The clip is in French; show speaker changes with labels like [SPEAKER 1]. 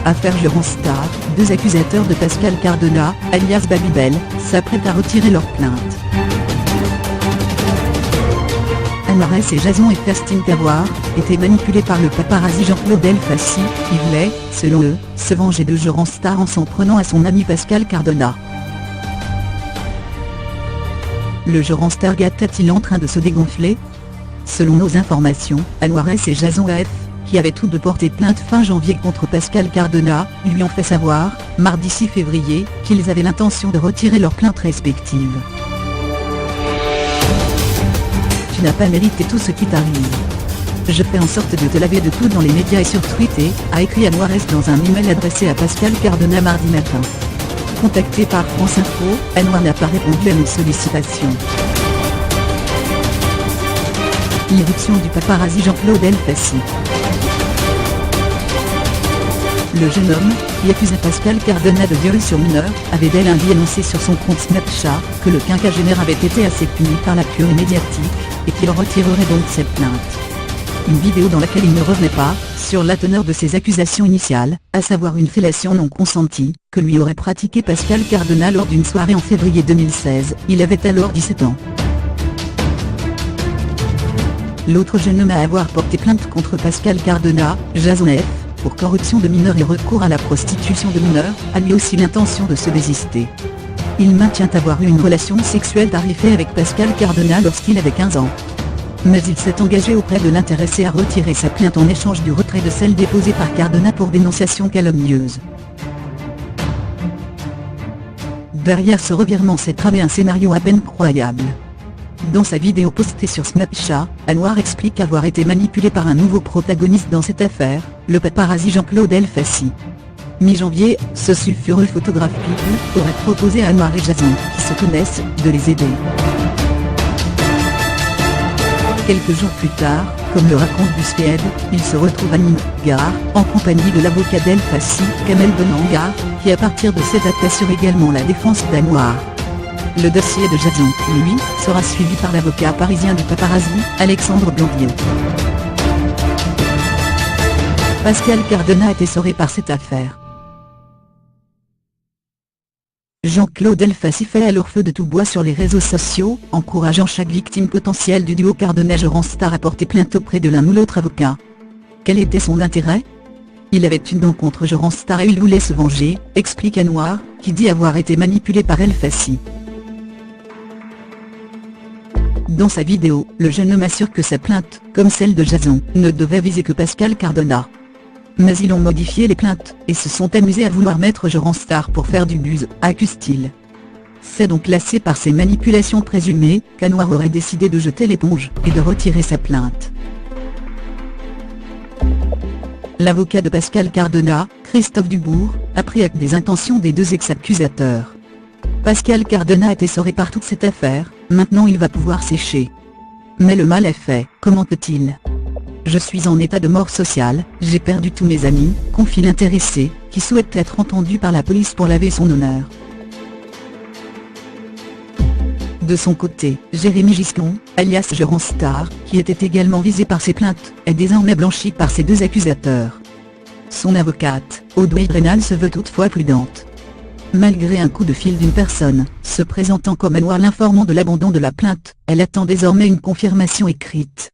[SPEAKER 1] Affaire Eurostar, deux accusateurs de Pascal Cardona, alias Babybel, s'apprêtent à retirer leur plainte. Anwar S et Jason et Kerstin Terroir étaient manipulés par le paparazzi Jean-Claude Elfassi, qui voulait, selon eux, se venger de Eurostar en s'en prenant à son ami Pascal Cardona. Le Eurostar est-il en train de se dégonfler? Selon nos informations, Anwar S et Jason AF, qui avaient tous deux porté plainte fin janvier contre Pascal Cardona, lui ont fait savoir, mardi 6 février, qu'ils avaient l'intention de retirer leurs plaintes respectives. Tu n'as pas mérité tout ce qui t'arrive. Je fais en sorte de te laver de tout dans les médias et sur Twitter, a écrit Anwar S dans un email adressé à Pascal Cardona mardi matin. Contacté par France Info, Anwar n'a pas répondu à nos sollicitations. L'irruption du paparazzi Jean-Claude Elfassi. Le jeune homme, qui accusait Pascal Cardona de viol sur mineur, avait dès lundi annoncé sur son compte Snapchat que le quinquagénaire avait été assez puni par la purée médiatique, et qu'il retirerait donc cette plainte. Une vidéo dans laquelle il ne revenait pas sur la teneur de ses accusations initiales, à savoir une fellation non consentie, que lui aurait pratiquée Pascal Cardona lors d'une soirée en février 2016, il avait alors 17 ans. L'autre jeune homme à avoir porté plainte contre Pascal Cardona, Jason F, pour corruption de mineurs et recours à la prostitution de mineurs, a lui aussi l'intention de se désister. Il maintient avoir eu une relation sexuelle tarifée avec Pascal Cardona lorsqu'il avait 15 ans. Mais il s'est engagé auprès de l'intéressé à retirer sa plainte en échange du retrait de celle déposée par Cardona pour dénonciation calomnieuse. Derrière ce revirement s'est tramé un scénario à peine croyable. Dans sa vidéo postée sur Snapchat, Anwar explique avoir été manipulé par un nouveau protagoniste dans cette affaire, le paparazzi Jean-Claude Elfassi. Mi-janvier, ce sulfureux photographe people aurait proposé à Anwar et Jason, qui se connaissent, de les aider. Quelques jours plus tard, comme le raconte BuzzFeed, il se retrouve à Nîmes, Gare, en compagnie de l'avocat d'Elfassi, Kamel Benangar, qui à partir de cette date assure également la défense d'Anwar. Le dossier de Jason, lui, sera suivi par l'avocat parisien du paparazzi, Alexandre Blondiot. Pascal Cardona est essoré par cette affaire. Jean-Claude Elfassi fait alors feu de tout bois sur les réseaux sociaux, encourageant chaque victime potentielle du duo Cardona-Eurostar à porter plainte auprès de l'un ou l'autre avocat. Quel était son intérêt? Il avait une dent contre Eurostar et il voulait se venger, explique Anwar, qui dit avoir été manipulé par Elfassi. Dans sa vidéo, le jeune homme assure que sa plainte, comme celle de Jason, ne devait viser que Pascal Cardona. Mais ils ont modifié les plaintes, et se sont amusés à vouloir mettre Eurostar pour faire du buzz, accuse-t-il. C'est donc lassé par ces manipulations présumées, qu'Anwar aurait décidé de jeter l'éponge, et de retirer sa plainte. L'avocat de Pascal Cardona, Christophe Dubourg, a pris acte des intentions des deux ex-accusateurs. Pascal Cardona est essoré par toute cette affaire, maintenant il va pouvoir sécher. Mais le mal est fait, commente-t-il. Je suis en état de mort sociale, j'ai perdu tous mes amis, confie l'intéressé, qui souhaite être entendu par la police pour laver son honneur. De son côté, Jérémy Giscon, alias Eurostar, qui était également visé par ces plaintes, est désormais blanchi par ces deux accusateurs. Son avocate, Audrey Rénal, se veut toutefois prudente. Malgré un coup de fil d'une personne, se présentant comme Anwar l'informant de l'abandon de la plainte, elle attend désormais une confirmation écrite.